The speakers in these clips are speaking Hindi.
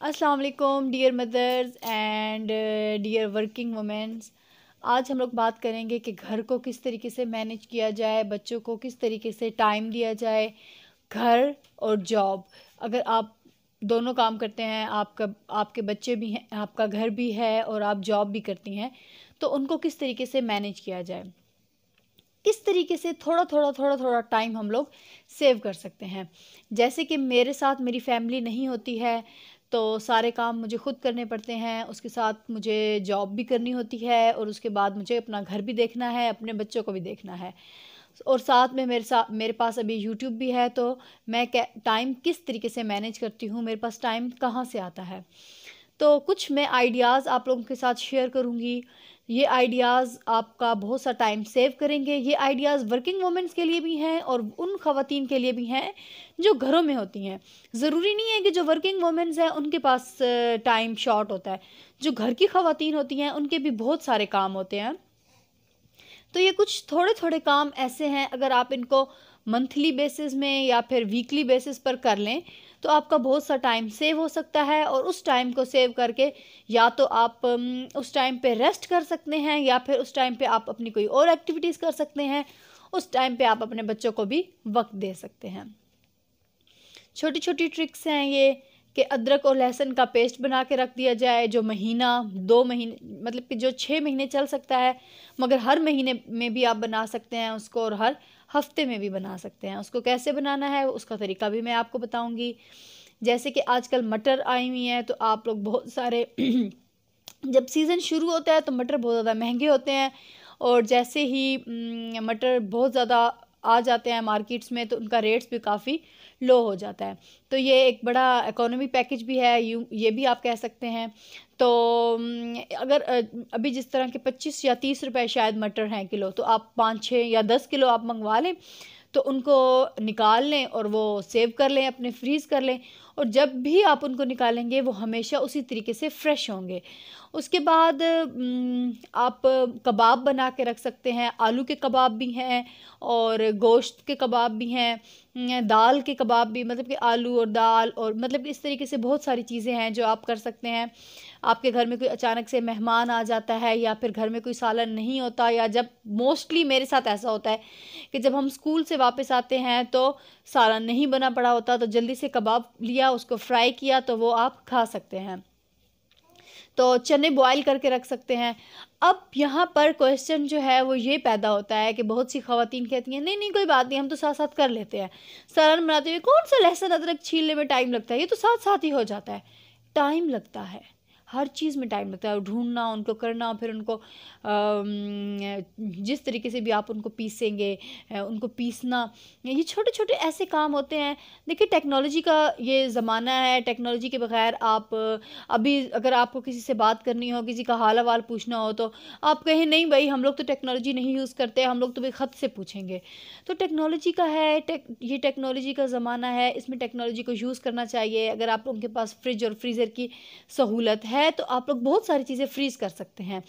अस्सलाम वालेकुम dear mothers and dear working womens. आज हम लोग बात करेंगे कि घर को किस तरीके से मैनेज किया जाए, बच्चों को किस तरीके से टाइम दिया जाए। घर और जॉब, अगर आप दोनों काम करते हैं, आपके बच्चे भी हैं, आपका घर भी है और आप जॉब भी करती हैं, तो उनको किस तरीके से मैनेज किया जाए, किस तरीके से थोड़ा थोड़ा टाइम हम लोग सेव कर सकते हैं। जैसे कि मेरे साथ मेरी फैमिली नहीं होती है, तो सारे काम मुझे खुद करने पड़ते हैं, उसके साथ मुझे जॉब भी करनी होती है और उसके बाद मुझे अपना घर भी देखना है, अपने बच्चों को भी देखना है। और साथ में मेरे पास अभी यूट्यूब भी है, तो मैं टाइम किस तरीके से मैनेज करती हूँ, मेरे पास टाइम कहाँ से आता है। तो कुछ मैं आइडियाज़ आप लोगों के साथ शेयर करूँगी। ये आइडियाज़ आपका बहुत सा टाइम सेव करेंगे। ये आइडियाज़ वर्किंग वुमेन्स के लिए भी हैं और उन ख़वातीन के लिए भी हैं जो घरों में होती हैं। ज़रूरी नहीं है कि जो वर्किंग वुमेन्स हैं उनके पास टाइम शॉर्ट होता है। जो घर की ख़वातीन होती हैं उनके भी बहुत सारे काम होते हैं। तो ये कुछ थोड़े थोड़े काम ऐसे हैं, अगर आप इनको मंथली बेसिस में या फिर वीकली बेसिस पर कर लें तो आपका बहुत सा टाइम सेव हो सकता है। और उस टाइम को सेव करके या तो आप उस टाइम पे रेस्ट कर सकते हैं या फिर उस टाइम पे आप अपनी कोई और एक्टिविटीज़ कर सकते हैं। उस टाइम पे आप अपने बच्चों को भी वक्त दे सकते हैं। छोटी छोटी ट्रिक्स हैं ये कि अदरक और लहसुन का पेस्ट बना के रख दिया जाए, जो महीना 2 महीने मतलब कि जो 6 महीने चल सकता है, मगर हर महीने में भी आप बना सकते हैं उसको और हर हफ्ते में भी बना सकते हैं। उसको कैसे बनाना है उसका तरीका भी मैं आपको बताऊंगी। जैसे कि आजकल मटर आई हुई हैं, तो आप लोग बहुत सारे जब सीज़न शुरू होता है तो मटर बहुत ज़्यादा महंगे होते हैं, और जैसे ही मटर बहुत ज़्यादा आ जाते हैं मार्केट्स में तो उनका रेट्स भी काफ़ी लो हो जाता है। तो ये एक बड़ा इकोनॉमी पैकेज भी है, ये भी आप कह सकते हैं। तो अगर अभी जिस तरह के 25 या 30 रुपए शायद मटर हैं किलो, तो आप 5 6 या 10 किलो आप मंगवा लें, तो उनको निकाल लें और वो सेव कर लें, अपने फ्रीज़ कर लें। और जब भी आप उनको निकालेंगे वो हमेशा उसी तरीके से फ्रेश होंगे। उसके बाद आप कबाब बना के रख सकते हैं। आलू के कबाब भी हैं और गोश्त के कबाब भी हैं, दाल के कबाब भी, मतलब कि आलू और दाल, और मतलब कि इस तरीके से बहुत सारी चीज़ें हैं जो आप कर सकते हैं। आपके घर में कोई अचानक से मेहमान आ जाता है या फिर घर में कोई सालन नहीं होता, या जब मोस्टली मेरे साथ ऐसा होता है कि जब हम स्कूल से वापस आते हैं तो सालन नहीं बना पड़ा होता, तो जल्दी से कबाब लिया, उसको फ्राई किया, तो वो आप खा सकते हैं। तो चने बॉयल करके रख सकते हैं। अब यहाँ पर क्वेश्चन जो है वो ये पैदा होता है कि बहुत सी ख़वातीन कहती हैं नहीं नहीं कोई बात नहीं, हम तो साथ साथ कर लेते हैं। सालन बनाते हुए कौन सा लहसुन अदरक छीलने में टाइम लगता है, ये तो साथ साथ ही हो जाता है। टाइम लगता है, हर चीज़ में टाइम लगता है, ढूंढना, उनको करना, फिर उनको जिस तरीके से भी आप उनको पीसेंगे, उनको पीसना, ये छोटे छोटे ऐसे काम होते हैं। देखिए टेक्नोलॉजी का ये ज़माना है, टेक्नोलॉजी के बगैर आप अभी अगर आपको किसी से बात करनी हो, किसी का हाल अहवाल पूछना हो, तो आप कहें नहीं भाई हम लोग तो टेक्नोलॉजी नहीं यूज़ करते, हम लोग तो भाई ख़त से पूछेंगे। तो टेक्नोलॉजी का है, ये टेक्नोलॉजी का ज़माना है, इसमें टेक्नोलॉजी को यूज़ करना चाहिए। अगर आप लोगों के पास फ्रिज और फ्रीज़र की सहूलत है तो आप लोग बहुत सारी चीज़ें फ्रीज़ कर सकते हैं।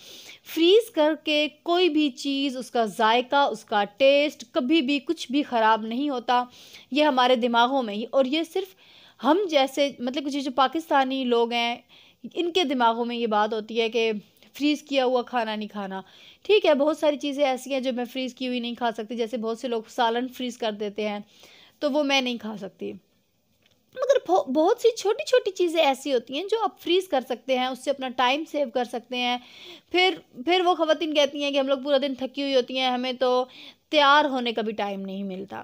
फ्रीज़ करके कोई भी चीज़, उसका जायका, उसका टेस्ट कभी भी कुछ भी ख़राब नहीं होता। ये हमारे दिमागों में ही, और ये सिर्फ हम जैसे मतलब कि जो पाकिस्तानी लोग हैं इनके दिमागों में ये बात होती है कि फ्रीज़ किया हुआ खाना नहीं खाना। ठीक है, बहुत सारी चीज़ें ऐसी हैं जो मैं फ्रीज़ की हुई नहीं खा सकती, जैसे बहुत से लोग सालन फ्रीज़ कर देते हैं, तो वो मैं नहीं खा सकती। मगर बहुत सी छोटी छोटी चीज़ें ऐसी होती हैं जो आप फ्रीज़ कर सकते हैं, उससे अपना टाइम सेव कर सकते हैं। फिर वो ख़वातीन कहती हैं कि हम लोग पूरा दिन थकी हुई होती हैं, हमें तो तैयार होने का भी टाइम नहीं मिलता।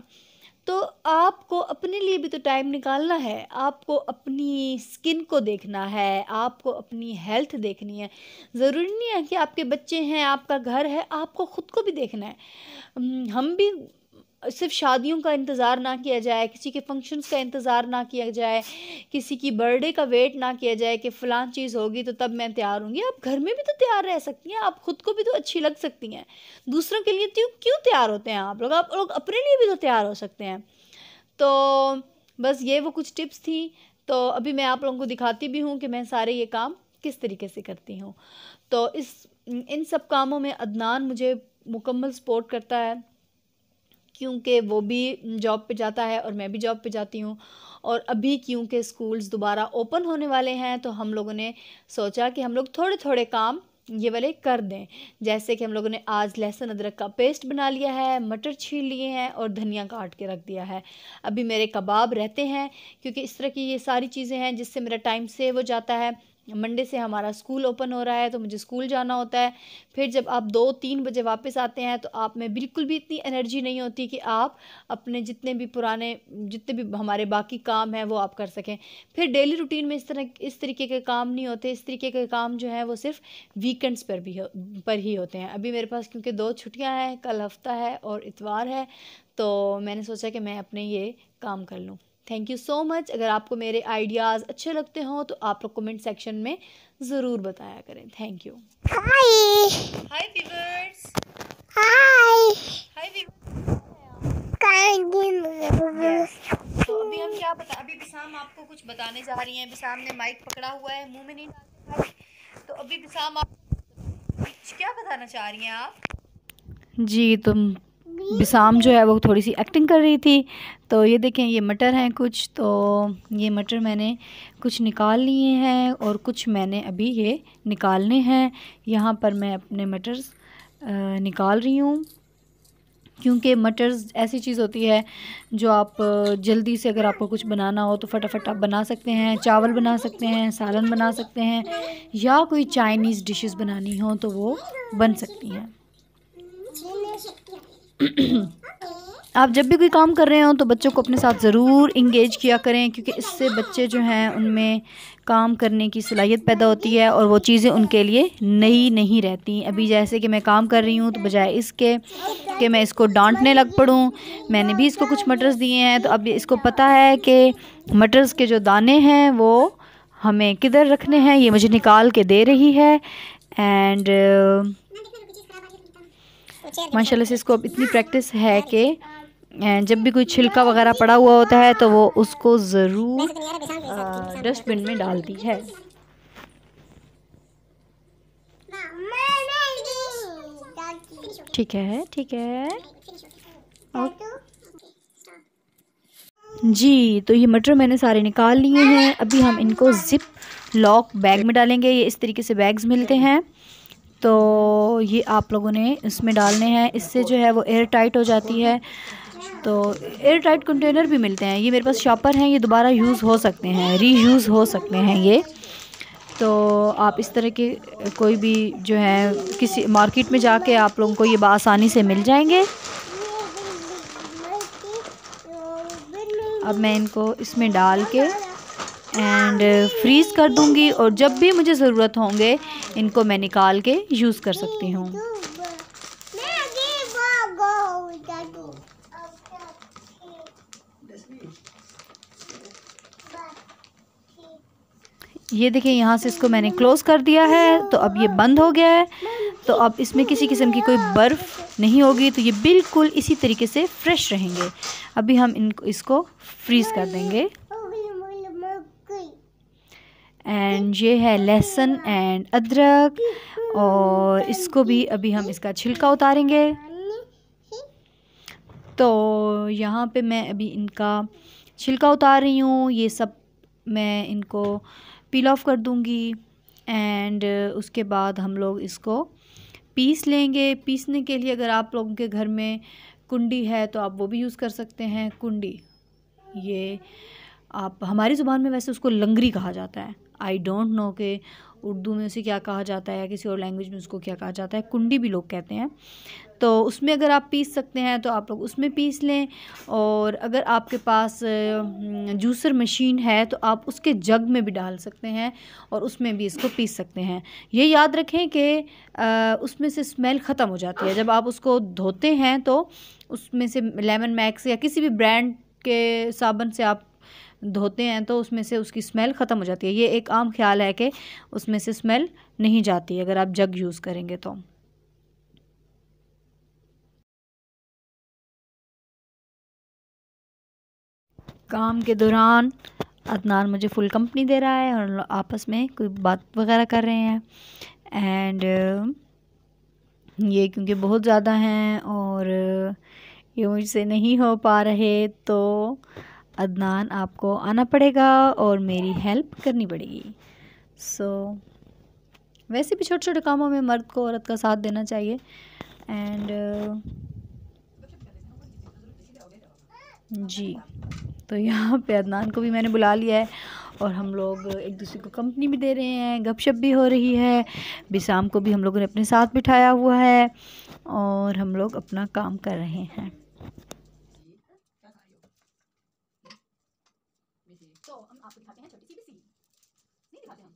तो आपको अपने लिए भी तो टाइम निकालना है, आपको अपनी स्किन को देखना है, आपको अपनी हेल्थ देखनी है। ज़रूरी नहीं है कि आपके बच्चे हैं, आपका घर है, आपको ख़ुद को भी देखना है। हम भी सिर्फ शादियों का इंतज़ार ना किया जाए, किसी के फंक्शंस का इंतज़ार ना किया जाए, किसी की बर्थडे का वेट ना किया जाए कि फ़लाँ चीज़ होगी तो तब मैं तैयार होंगी। आप घर में भी तो तैयार रह सकती हैं, आप ख़ुद को भी तो अच्छी लग सकती हैं। दूसरों के लिए क्यों क्यों तैयार होते हैं आप लोग अपने लिए भी तो तैयार हो सकते हैं। तो बस ये वो कुछ टिप्स थी। तो अभी मैं आप लोगों को दिखाती भी हूँ कि मैं सारे ये काम किस तरीके से करती हूँ। तो इन सब कामों में अदनान मुझे मुकम्मल सपोर्ट करता है, क्योंकि वो भी जॉब पे जाता है और मैं भी जॉब पे जाती हूँ। और अभी क्योंकि स्कूल्स दोबारा ओपन होने वाले हैं तो हम लोगों ने सोचा कि हम लोग थोड़े थोड़े काम ये वाले कर दें। जैसे कि हम लोगों ने आज लहसुन अदरक का पेस्ट बना लिया है, मटर छील लिए हैं और धनिया काट के रख दिया है। अभी मेरे कबाब रहते हैं क्योंकि इस तरह की ये सारी चीज़ें हैं जिससे मेरा टाइम सेव हो जाता है। मंडे से हमारा स्कूल ओपन हो रहा है तो मुझे स्कूल जाना होता है। फिर जब आप 2-3 बजे वापस आते हैं तो आप में बिल्कुल भी इतनी एनर्जी नहीं होती कि आप अपने जितने भी हमारे बाकी काम हैं वो आप कर सकें। फिर डेली रूटीन में इस तरीके के काम नहीं होते। इस तरीके के काम जो है वो सिर्फ वीकेंड्स पर ही होते हैं। अभी मेरे पास क्योंकि 2 छुट्टियां हैं, कल हफ्ता है और इतवार है, तो मैंने सोचा कि मैं अपने ये काम कर लूँ। Thank you so much. अगर आपको मेरे आइडियाज़ अच्छे लगते हों तो आप लोग कमेंट सेक्शन में ज़रूर बताया करें। Thank you. Hi hi viewers. Hi hi viewers. तो अभी हम अभी बिसाम आपको कुछ बताने जा रही हैं। बिसाम ने माइक पकड़ा हुआ है, मुंह में नहीं डालते। तो अभी बिसाम आप क्या बताना चाह रही हैं आप? जी, तुम बिसाम जो है वो थोड़ी सी एक्टिंग कर रही थी। तो ये देखें, ये मटर हैं कुछ, तो ये मटर मैंने कुछ निकाल लिए हैं और कुछ मैंने अभी ये निकालने हैं। यहाँ पर मैं अपने मटर्स निकाल रही हूँ क्योंकि मटर्स ऐसी चीज़ होती है जो आप जल्दी से अगर आपको कुछ बनाना हो तो फटाफट आप बना सकते हैं। चावल बना सकते हैं, सालन बना सकते हैं या कोई चाइनीज़ डिशेस बनानी हो तो वो बन सकती हैं। आप जब भी कोई काम कर रहे हो तो बच्चों को अपने साथ ज़रूर इंगेज किया करें क्योंकि इससे बच्चे जो हैं उनमें काम करने की सलाहियत पैदा होती है और वो चीज़ें उनके लिए नई नहीं रहती। अभी जैसे कि मैं काम कर रही हूँ तो बजाय इसके कि मैं इसको डांटने लग पड़ूँ, मैंने भी इसको कुछ मटर्स दिए हैं। तो अब इसको पता है कि मटर्स के जो दाने हैं वो हमें किधर रखने हैं, ये मुझे निकाल के दे रही है। एंड माशाल्लाह से इसको अब इतनी प्रैक्टिस है कि जब भी कोई छिलका वगैरह पड़ा हुआ होता है तो वो उसको ज़रूर डस्टबिन में डालती है। ठीक है, ठीक है जी। तो ये मटर मैंने सारे निकाल लिए हैं। अभी हम इनको ज़िप लॉक बैग में डालेंगे। ये इस तरीके से बैग्स मिलते हैं, तो ये आप लोगों ने इसमें डालने हैं। इससे जो है वो एयर टाइट हो जाती है। तो एयर टाइट कंटेनर भी मिलते हैं। ये मेरे पास शॉपर हैं, ये दोबारा यूज़ हो सकते हैं, रीयूज़ हो सकते हैं ये। तो आप इस तरह के कोई भी जो है किसी मार्केट में जाके आप लोगों को ये आसानी से मिल जाएंगे। अब मैं इनको इसमें डाल के एंड फ्रीज़ कर दूंगी और जब भी मुझे ज़रूरत होंगे इनको मैं निकाल के यूज़ कर सकती हूँ। ये देखिए, यहाँ से इसको मैंने क्लोज़ कर दिया है तो अब ये बंद हो गया है। तो अब इसमें किसी किस्म की कोई बर्फ़ नहीं होगी, तो ये बिल्कुल इसी तरीके से फ्रेश रहेंगे। अभी हम इसको फ्रीज़ कर देंगे। एंड ये है लहसुन एंड अदरक, और इसको भी अभी हम इसका छिलका उतारेंगे। तो यहाँ पे मैं अभी इनका छिलका उतार रही हूँ। ये सब मैं इनको पील ऑफ कर दूँगी एंड उसके बाद हम लोग इसको पीस लेंगे। पीसने के लिए अगर आप लोगों के घर में कुंडी है तो आप वो भी यूज़ कर सकते हैं। कुंडी, ये आप हमारी ज़ुबान में वैसे उसको लंगरी कहा जाता है। आई डोंट नो कि उर्दू में उसे क्या कहा जाता है या किसी और लैंग्वेज में उसको क्या कहा जाता है। कुंडी भी लोग कहते हैं। तो उसमें अगर आप पीस सकते हैं तो आप लोग उसमें पीस लें, और अगर आपके पास जूसर मशीन है तो आप उसके जग में भी डाल सकते हैं और उसमें भी इसको पीस सकते हैं। ये याद रखें कि उसमें से स्मेल ख़त्म हो जाती है। जब आप उसको धोते हैं तो उसमें से लेमन मैक्स या किसी भी ब्रांड के साबुन से आप धोते हैं तो उसमें से उसकी स्मेल ख़त्म हो जाती है। ये एक आम ख्याल है कि उसमें से स्मेल नहीं जाती अगर आप जग यूज़ करेंगे तो। काम के दौरान अदनान मुझे फुल कंपनी दे रहा है और आपस में कोई बात वगैरह कर रहे हैं। एंड ये क्योंकि बहुत ज़्यादा हैं और ये मुझसे नहीं हो पा रहे, तो अदनान आपको आना पड़ेगा और मेरी हेल्प करनी पड़ेगी। वैसे भी छोटे छोटे कामों में मर्द को औरत का साथ देना चाहिए। एंड जी, तो यहाँ पे अदनान को भी मैंने बुला लिया है और हम लोग एक दूसरे को कंपनी भी दे रहे हैं, गपशप भी हो रही है। बिसाम को भी हम लोगों ने अपने साथ बिठाया हुआ है और हम लोग अपना काम कर रहे हैं। तो हम आपको दिखाते हैं छोटी सी बिसी। नहीं दिखाते हम?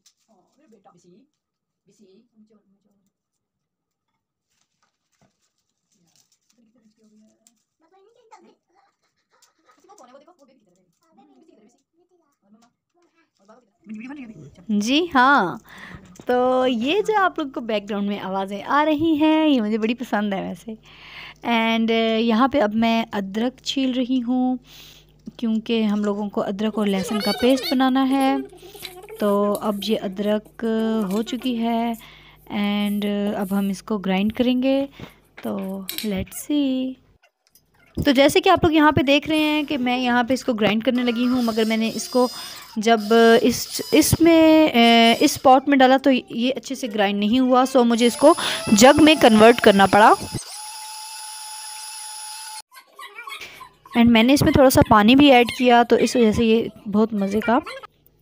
मेरे बेटा बिसी बिसी जी हाँ, तो ये जो आप लोग को बैकग्राउंड में आवाज़ें आ रही हैं ये मुझे बड़ी पसंद है वैसे। एंड यहाँ पे अब मैं अदरक छील रही हूँ क्योंकि हम लोगों को अदरक और लहसुन का पेस्ट बनाना है। तो अब ये अदरक हो चुकी है एंड अब हम इसको ग्राइंड करेंगे। तो लेट्स सी। तो जैसे कि आप लोग यहाँ पे देख रहे हैं कि मैं यहाँ पे इसको ग्राइंड करने लगी हूँ, मगर मैंने इसको जब इस पॉट में डाला तो ये अच्छे से ग्राइंड नहीं हुआ। सो मुझे इसको जग में कन्वर्ट करना पड़ा। एंड मैंने इसमें थोड़ा सा पानी भी ऐड किया, तो इस वजह से ये बहुत मज़े का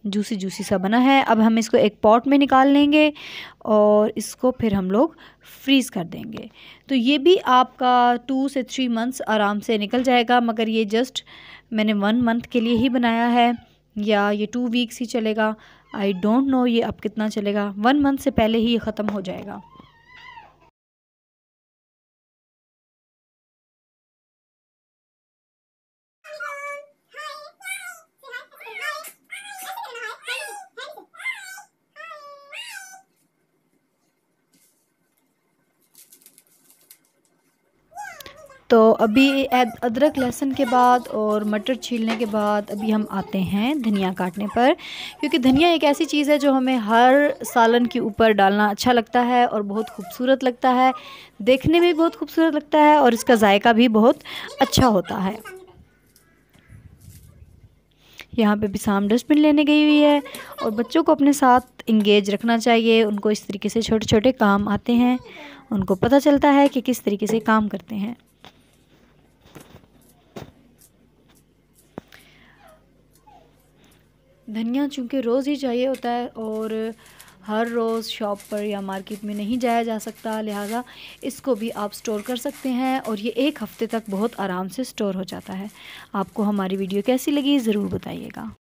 जूसी जूसी सा बना है। अब हम इसको एक पॉट में निकाल लेंगे और इसको फिर हम लोग फ्रीज़ कर देंगे। तो ये भी आपका 2 से 3 मंथ्स आराम से निकल जाएगा, मगर ये जस्ट मैंने 1 मंथ के लिए ही बनाया है, या ये 2 वीक्स ही चलेगा। आई डोंट नो ये अब कितना चलेगा। 1 मंथ से पहले ही ये ख़त्म हो जाएगा। तो अभी अदरक लहसुन के बाद और मटर छीलने के बाद अभी हम आते हैं धनिया काटने पर, क्योंकि धनिया एक ऐसी चीज़ है जो हमें हर सालन के ऊपर डालना अच्छा लगता है और बहुत खूबसूरत लगता है, देखने में भी बहुत खूबसूरत लगता है और इसका जायका भी बहुत अच्छा होता है। यहाँ पे बिसाम डस्टबिन लेने गई हुई है और बच्चों को अपने साथ इंगेज रखना चाहिए। उनको इस तरीके से छोटे छोटे काम आते हैं, उनको पता चलता है कि किस तरीके से काम करते हैं। धनिया चूँकि रोज़ ही चाहिए होता है और हर रोज़ शॉप पर या मार्केट में नहीं जाया जा सकता, लिहाजा इसको भी आप स्टोर कर सकते हैं और ये 1 हफ़्ते तक बहुत आराम से स्टोर हो जाता है। आपको हमारी वीडियो कैसी लगी ज़रूर बताइएगा।